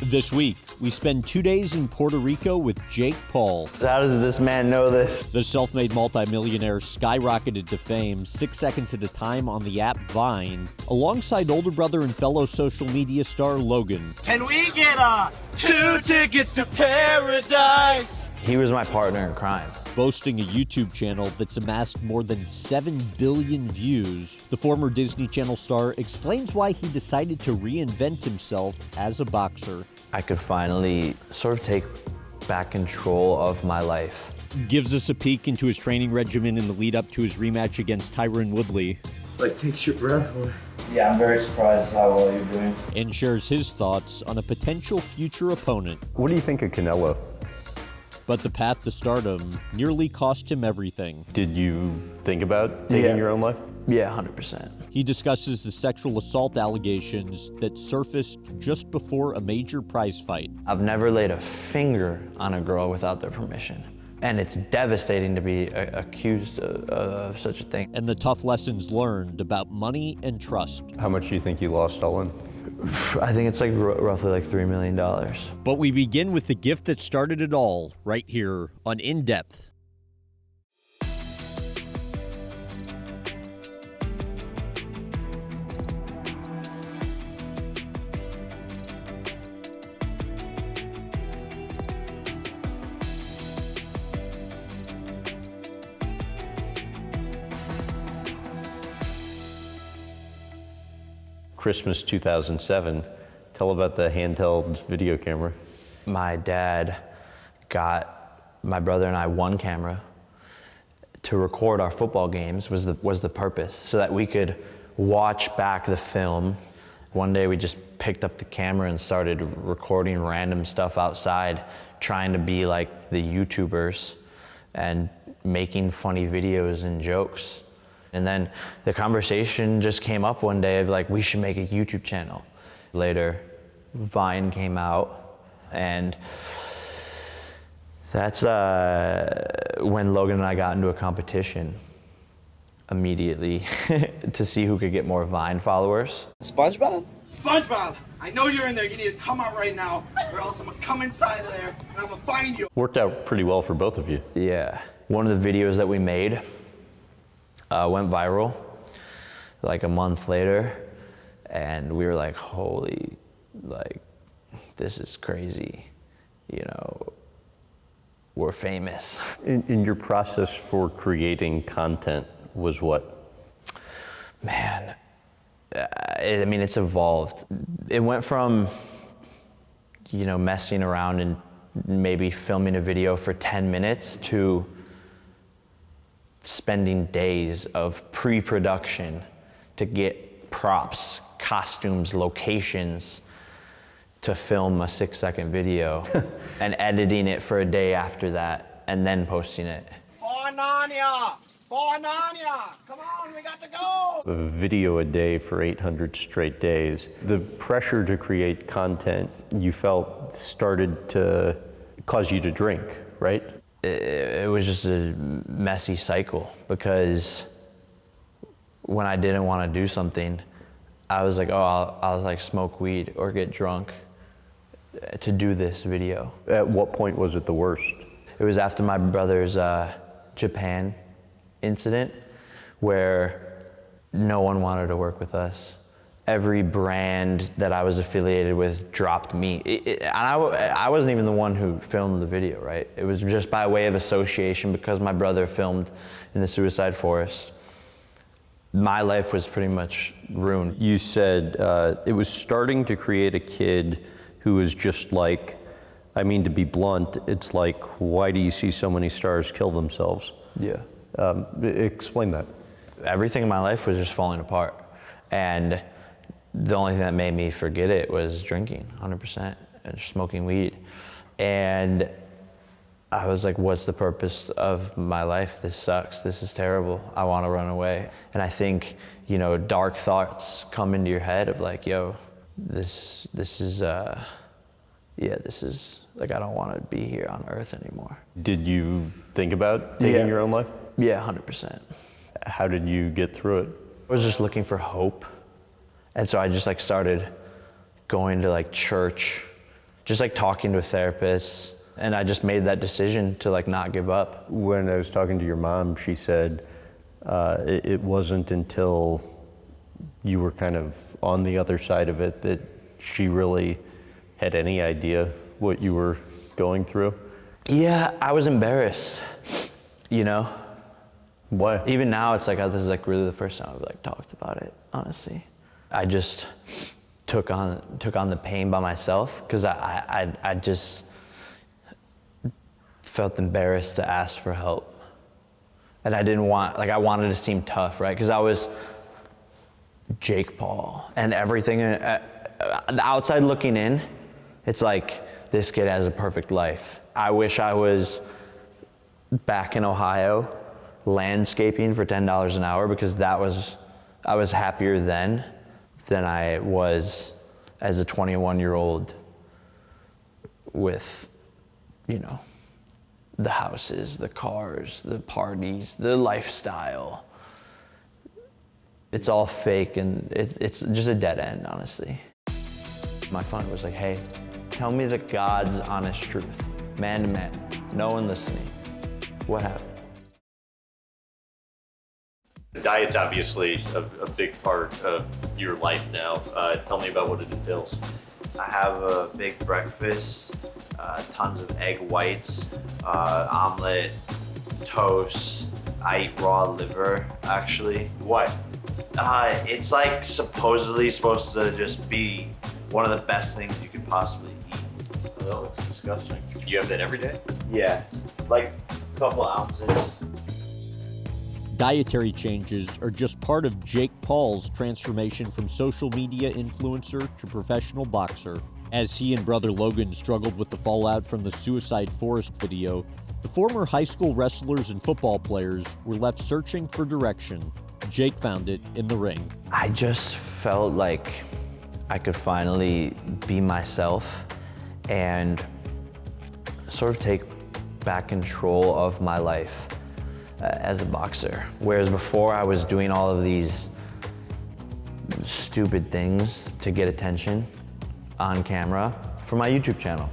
This week, we spend 2 days in Puerto Rico with Jake Paul. How does this man know this? The self-made multimillionaire skyrocketed to fame 6 seconds at a time on the app Vine, alongside older brother and fellow social media star Logan. Can we get 2 tickets to paradise? He was my partner in crime. Boasting a YouTube channel that's amassed more than 7 billion views, the former Disney Channel star explains why he decided to reinvent himself as a boxer. I could finally sort of take back control of my life. Gives us a peek into his training regimen in the lead up to his rematch against Tyron Woodley. Like, takes your breath away. Yeah, I'm very surprised how well you're doing. And shares his thoughts on a potential future opponent. What do you think of Canelo? But the path to stardom nearly cost him everything. Did you think about taking your own life? Yeah, 100%. He discusses the sexual assault allegations that surfaced just before a major prize fight. I've never laid a finger on a girl without their permission. And it's devastating to be accused of such a thing. And the tough lessons learned about money and trust. How much do you think you lost all in? I think it's like roughly like $3 million. But we begin with the gift that started it all, right here on In Depth. Christmas 2007. Tell about the handheld video camera. My dad got my brother and I one camera to record our football games was the purpose, so that we could watch back the film. One day we just picked up the camera and started recording random stuff outside, trying to be like the YouTubers and making funny videos and jokes. And then the conversation just came up one day of like, we should make a YouTube channel. Later, Vine came out, and that's when Logan and I got into a competition immediately to see who could get more Vine followers. SpongeBob? SpongeBob! I know you're in there. You need to come out right now, or else I'm gonna come inside of there and I'm gonna find you. Worked out pretty well for both of you. Yeah. One of the videos that we made went viral like a month later, and we were like, holy, like, this is crazy, you know, we're famous. In your process for creating content was what? Man, I mean, it's evolved. It went from, you know, messing around and maybe filming a video for 10 minutes to spending days of pre-production to get props, costumes, locations to film a 6-second video and editing it for a day after that and then posting it. For Narnia! For Narnia! Come on, we got to go! A video a day for 800 straight days. The pressure to create content you felt started to cause you to drink, right? It was just a messy cycle, because when I didn't want to do something, I was like, oh, I'll like smoke weed or get drunk to do this video. At what point was it the worst? It was after my brother's Japan incident, where no one wanted to work with us. Every brand that I was affiliated with dropped me. And I wasn't even the one who filmed the video, right? It was just by way of association, because my brother filmed in the suicide forest. My life was pretty much ruined. You said it was starting to create a kid who was just like, I mean, to be blunt, it's like, why do you see so many stars kill themselves? Yeah. Explain that. Everything in my life was just falling apart. And the only thing that made me forget it was drinking, 100%, and smoking weed. And I was like, what's the purpose of my life? This sucks, this is terrible, I wanna run away. And I think, you know, dark thoughts come into your head of like, yo, this is like, I don't wanna be here on earth anymore. Did you think about taking your own life? Yeah, 100%. How did you get through it? I was just looking for hope. And so I just like started going to like church just like talking to a therapist. And I just made that decision to like not give up. When I was talking to your mom, she said it wasn't until you were kind of on the other side of it that she really had any idea what you were going through. Yeah, I was embarrassed, you know? Why? Even now, it's like, this is like really the first time I've like talked about it, honestly. I just took on the pain by myself because I just felt embarrassed to ask for help. And I didn't want, like I wanted to seem tough, right? Because I was Jake Paul and everything, the outside looking in, it's like, this kid has a perfect life. I wish I was back in Ohio landscaping for $10 an hour because I was happier then than I was as a 21-year-old with, you know, the houses, the cars, the parties, the lifestyle. It's all fake and it's just a dead end, honestly. My phone was like, hey, tell me the God's honest truth, man to man, no one listening. What happened? Diet's obviously a big part of your life now. Tell me about what it entails. I have a big breakfast, tons of egg whites, omelet, toast. I eat raw liver, actually. Why? It's like supposedly supposed to just be one of the best things you could possibly eat. Oh, that looks disgusting. You have that every day? Yeah, like a couple ounces. Dietary changes are just part of Jake Paul's transformation from social media influencer to professional boxer. As he and brother Logan struggled with the fallout from the Suicide Forest video, the former high school wrestlers and football players were left searching for direction. Jake found it in the ring. I just felt like I could finally be myself and sort of take back control of my life as a boxer. Whereas before I was doing all of these stupid things to get attention on camera for my YouTube channel.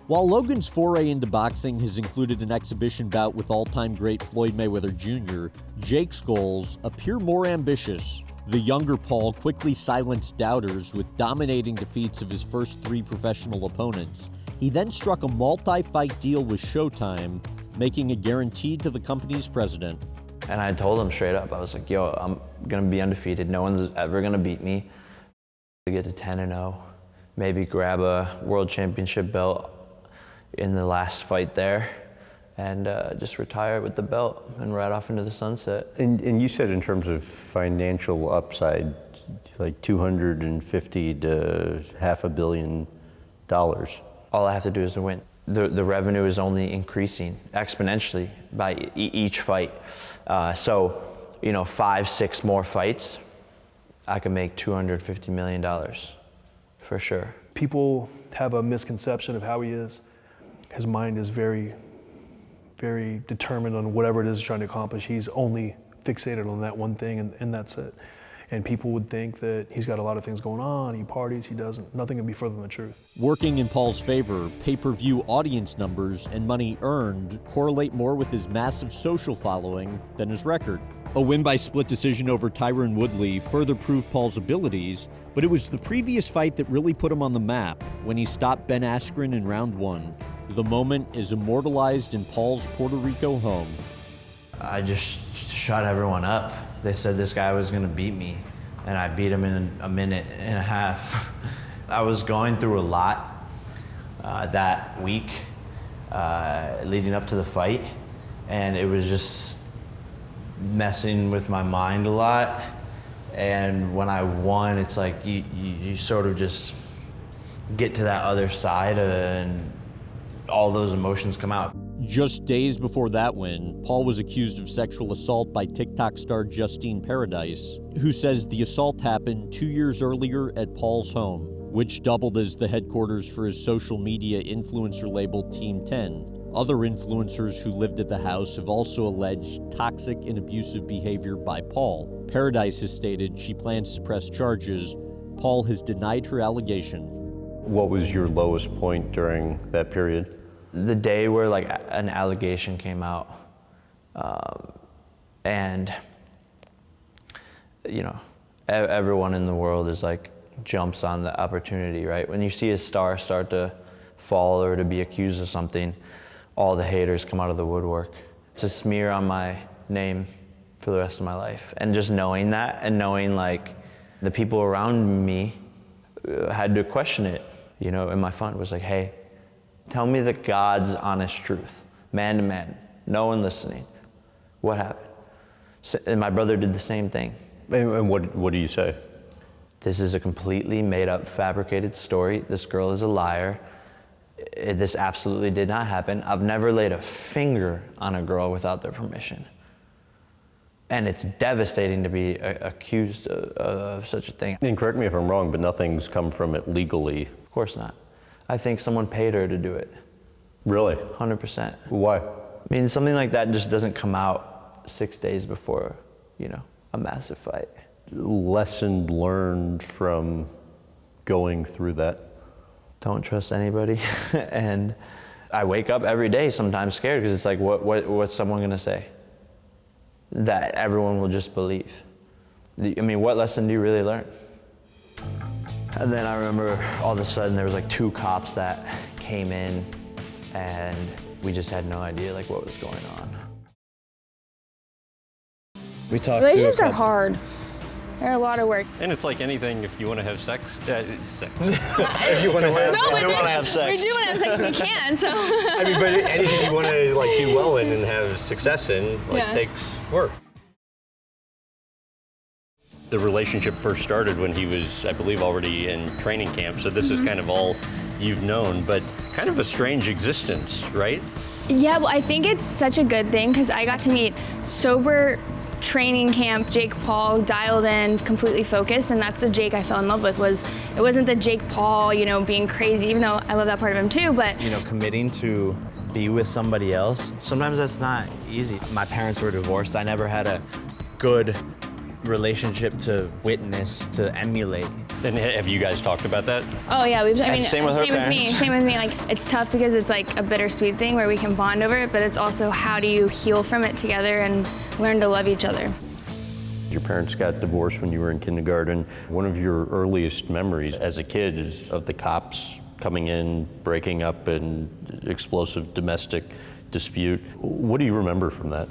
While Logan's foray into boxing has included an exhibition bout with all-time great Floyd Mayweather Jr., Jake's goals appear more ambitious. The younger Paul quickly silenced doubters with dominating defeats of his first 3 professional opponents. He then struck a multi-fight deal with Showtime, making it guaranteed to the company's president. And I told him straight up, I was like, yo, I'm gonna be undefeated. No one's ever gonna beat me. To get to 10-0, maybe grab a world championship belt in the last fight there, and just retire with the belt and ride off into the sunset. And you said in terms of financial upside, like $250 to $500 million. All I have to do is to win. The revenue is only increasing exponentially by each fight. So, you know, 5-6 more fights, I can make $250 million for sure. People have a misconception of how he is. His mind is very, very determined on whatever it is he's trying to accomplish. He's only fixated on that one thing, and that's it. And people would think that he's got a lot of things going on, he parties, he doesn't. Nothing can be further than the truth. Working in Paul's favor, pay-per-view audience numbers and money earned correlate more with his massive social following than his record. A win by split decision over Tyron Woodley further proved Paul's abilities, but it was the previous fight that really put him on the map when he stopped Ben Askren in round 1. The moment is immortalized in Paul's Puerto Rico home. I just shut everyone up. They said this guy was gonna beat me, and I beat him in a minute and a half. I was going through a lot that week leading up to the fight, and it was just messing with my mind a lot. And when I won, it's like you sort of just get to that other side and all those emotions come out. Just days before that win, Paul was accused of sexual assault by TikTok star Justine Paradise, who says the assault happened 2 years earlier at Paul's home, which doubled as the headquarters for his social media influencer label Team 10. Other influencers who lived at the house have also alleged toxic and abusive behavior by Paul. Paradise has stated she plans to press charges. Paul has denied her allegation. What was your lowest point during that period? The day where like an allegation came out, and you know, everyone in the world is like jumps on the opportunity, right? When you see a star start to fall or to be accused of something, all the haters come out of the woodwork. It's a smear on my name for the rest of my life. And just knowing that, and knowing like the people around me had to question it, you know, and my fund was like, hey, tell me the God's honest truth, man to man, no one listening. What happened? And my brother did the same thing. And what do you say? This is a completely made up, fabricated story. This girl is a liar. This absolutely did not happen. I've never laid a finger on a girl without their permission. And it's devastating to be accused of such a thing. And correct me if I'm wrong, but nothing's come from it legally. Of course not. I think someone paid her to do it. Really? 100%. Why? I mean, something like that just doesn't come out 6 days before, you know, a massive fight. Lesson learned from going through that? Don't trust anybody. And I wake up every day sometimes scared because it's like, what's someone gonna say that everyone will just believe? I mean, what lesson do you really learn? And then I remember all of a sudden there was like 2 cops that came in, and we just had no idea like what was going on. We talked. Relationships are hard. They're a lot of work. And it's like anything, if you want to have sex, sex. If you want to have, No, we want to have sex. We do want to have sex. We can. So. I mean, but anything you want to like do well in and have success in, like Yeah. takes work. The relationship first started when he was, I believe, already in training camp. So this is kind of all you've known, but kind of a strange existence, right? Yeah, well, I think it's such a good thing because I got to meet sober training camp Jake Paul, dialed in, completely focused, and that's the Jake I fell in love with. It wasn't the Jake Paul, you know, being crazy, even though I love that part of him too, but You know, committing to be with somebody else, sometimes that's not easy. My parents were divorced. I never had a good relationship to witness, to emulate. And have you guys talked about that? oh yeah, I mean, same with her parents. Same with me. Like, it's tough because it's like a bittersweet thing where we can bond over it, but it's also how do you heal from it together and learn to love each other. Your parents got divorced when you were in kindergarten. One of your earliest memories as a kid is of the cops coming in, breaking up an explosive domestic dispute. What do you remember from that?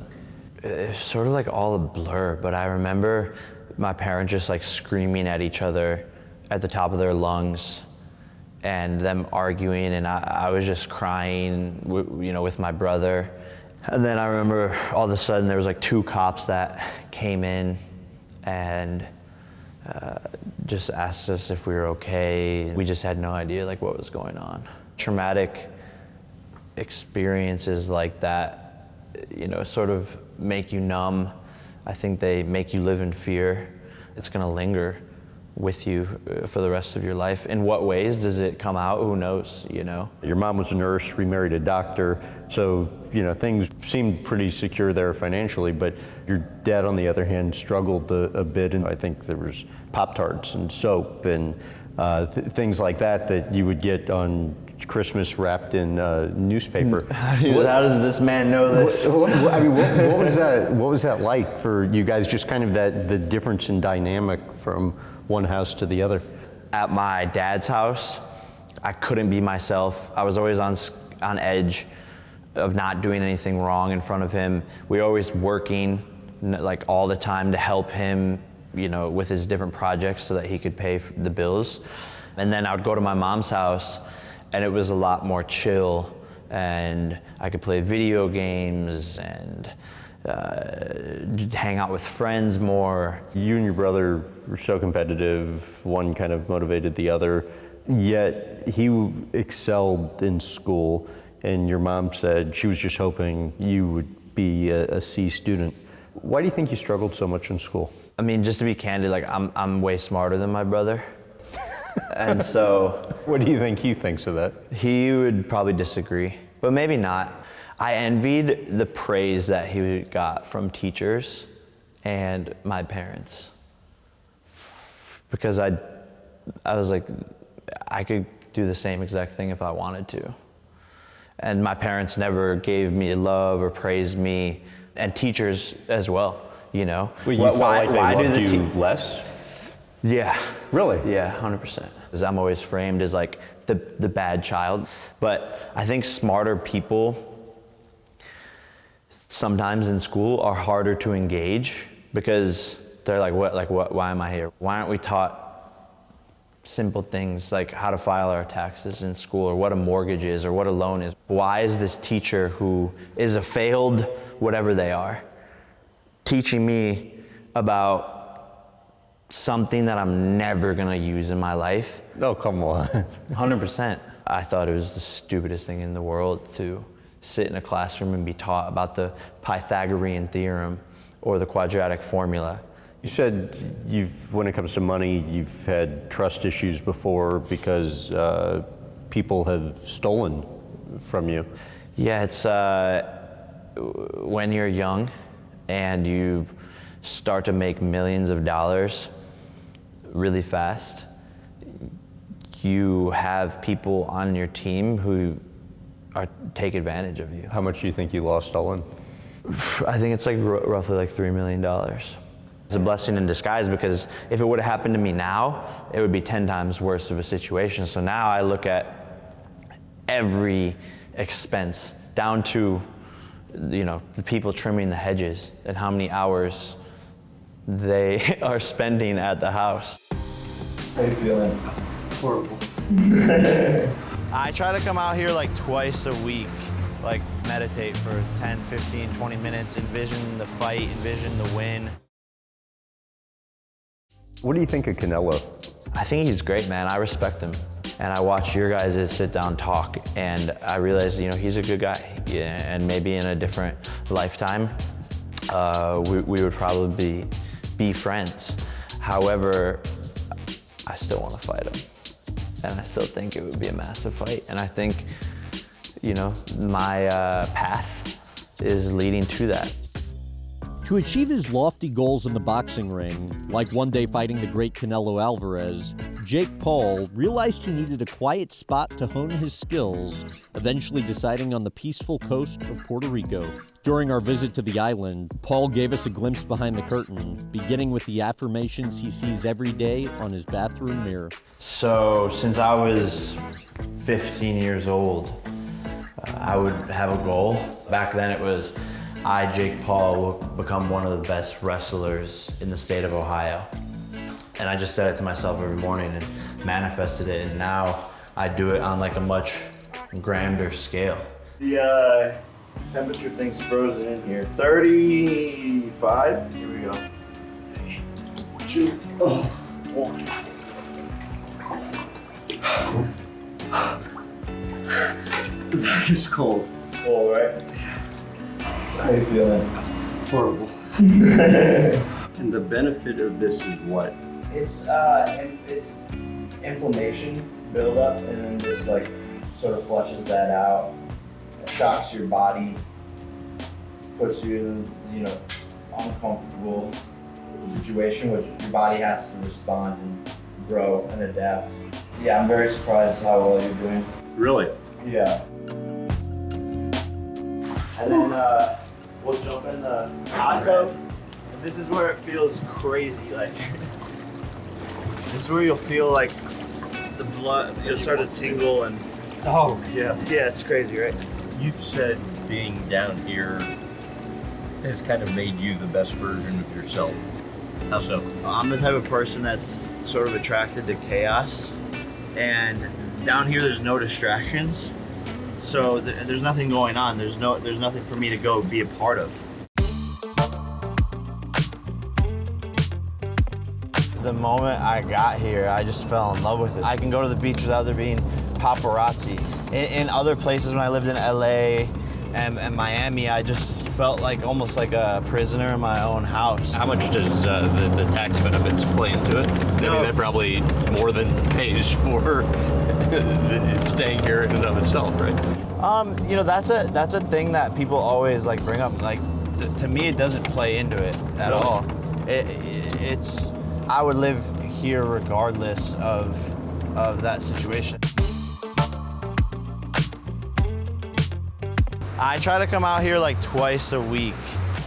It's sort of like all a blur, but I remember my parents just like screaming at each other at the top of their lungs and them arguing, and I was just crying, you know, with my brother. And then I remember all of a sudden there was like 2 cops that came in and just asked us if we were okay. We just had no idea like what was going on. Traumatic experiences like that, you know, sort of make you numb. I think they make you live in fear. It's gonna linger with you for the rest of your life. In what ways does it come out? Who knows, you know? Your mom was a nurse, remarried a doctor, so, you know, things seemed pretty secure there financially, but your dad, on the other hand, struggled a bit, and I think there was Pop-Tarts and soap and things like that you would get on Christmas wrapped in newspaper. How does this man know this? What was that like for you guys? Just kind of the difference in dynamic from one house to the other. At my dad's house, I couldn't be myself. I was always on edge of not doing anything wrong in front of him. We were always working like all the time to help him, you know, with his different projects so that he could pay the bills. And then I would go to my mom's house, and it was a lot more chill, and I could play video games and hang out with friends more. You and your brother were so competitive, one kind of motivated the other, yet he excelled in school, and your mom said she was just hoping you would be a C student. Why do you think you struggled so much in school? I mean, just to be candid, like I'm way smarter than my brother. And so, what do you think he thinks of that? He would probably disagree, but maybe not. I envied the praise that he got from teachers and my parents, because I was like, I could do the same exact thing if I wanted to. And my parents never gave me love or praised me, and teachers as well, you know. Well, you felt like they loved you less? Yeah. Really? Yeah, 100%. Because I'm always framed as like the bad child. But I think smarter people sometimes in school are harder to engage because they're like, why am I here? Why aren't we taught simple things like how to file our taxes in school, or what a mortgage is, or what a loan is? Why is this teacher who is a failed whatever they are teaching me about something that I'm never gonna use in my life? Oh, come on. 100%. I thought it was the stupidest thing in the world to sit in a classroom and be taught about the Pythagorean theorem or the quadratic formula. You said when it comes to money, you've had trust issues before because people have stolen from you. Yeah, it's when you're young and you start to make millions of dollars really fast, you have people on your team who take advantage of you. How much do you think you lost stolen? I think it's like roughly like $3 million. It's a blessing in disguise, because if it would have happened to me now, it would be 10 times worse of a situation. So now I look at every expense down to, you know, the people trimming the hedges and how many hours they are spending at the house. How you feeling? Horrible. I try to come out here like twice a week, like meditate for 10, 15, 20 minutes, envision the fight, envision the win. What do you think of Canelo? I think he's great, man. I respect him. And I watch your guys' sit down talk, and I realize, you know, he's a good guy. Yeah, and maybe in a different lifetime, we would probably be friends. However, I still want to fight him. And I still think it would be a massive fight. And I think, you know, my path is leading to that. To achieve his lofty goals in the boxing ring, like one day fighting the great Canelo Alvarez, Jake Paul realized he needed a quiet spot to hone his skills, eventually deciding on the peaceful coast of Puerto Rico. During our visit to the island, Paul gave us a glimpse behind the curtain, beginning with the affirmations he sees every day on his bathroom mirror. So since I was 15 years old, I would have a goal. Back then it was, I, Jake Paul, will become one of the best wrestlers in the state of Ohio. And I just said it to myself every morning and manifested it, and now I do it on like a much grander scale. The temperature thing's frozen in here. 35, here we go. 2, 1. It's cold. It's cold, right? How you feeling? Horrible. And the benefit of this is what? It's inflammation buildup, and then this like sort of flushes that out. It shocks your body, puts you in, you know, uncomfortable situation, which your body has to respond and grow and adapt. Yeah, I'm very surprised how well you're doing. Really? Yeah. And then we'll jump in the hot tub. This is where it feels crazy. Like, this is where you'll feel like the blood, you'll start to tingle and. Oh. Yeah, it's crazy, right? You've said being down here has kind of made you the best version of yourself. How so? I'm the type of person that's sort of attracted to chaos, and down here there's no distractions, so there's nothing going on. There's nothing for me to go be a part of. The moment I got here, I just fell in love with it. I can go to the beach without there being paparazzi. In other places, when I lived in LA and Miami, I just felt like almost like a prisoner in my own house. How much does the tax benefits play into it? I mean, that probably more than pays for staying here in and of itself, right? You know, that's a thing that people always like bring up. Like, to me, it doesn't play into it at all. It's I would live here regardless of that situation. I try to come out here like twice a week,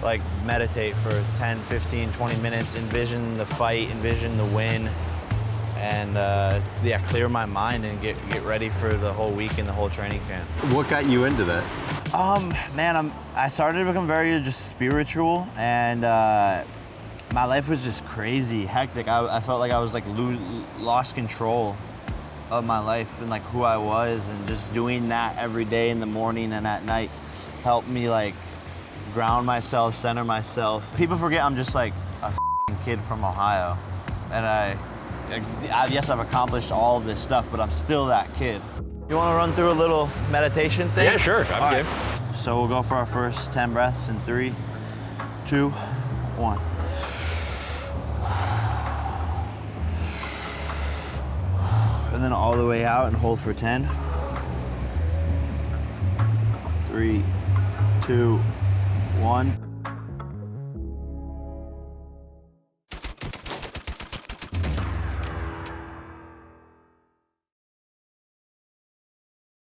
like meditate for 10, 15, 20 minutes, envision the fight, envision the win, and yeah, clear my mind and get ready for the whole week and the whole training camp. What got you into that? Man, I started to become very just spiritual, and my life was just crazy, hectic. I felt like I was like lost control of my life and like who I was, and just doing that every day in the morning and at night helped me like ground myself, center myself. People forget I'm just like a kid from Ohio, and yes, I've accomplished all of this stuff, but I'm still that kid. You want to run through a little meditation thing? Yeah, sure. I'm good. So we'll go for our first 10 breaths in 3, 2, 1. And then all the way out and hold for 10. 3, 2, 1.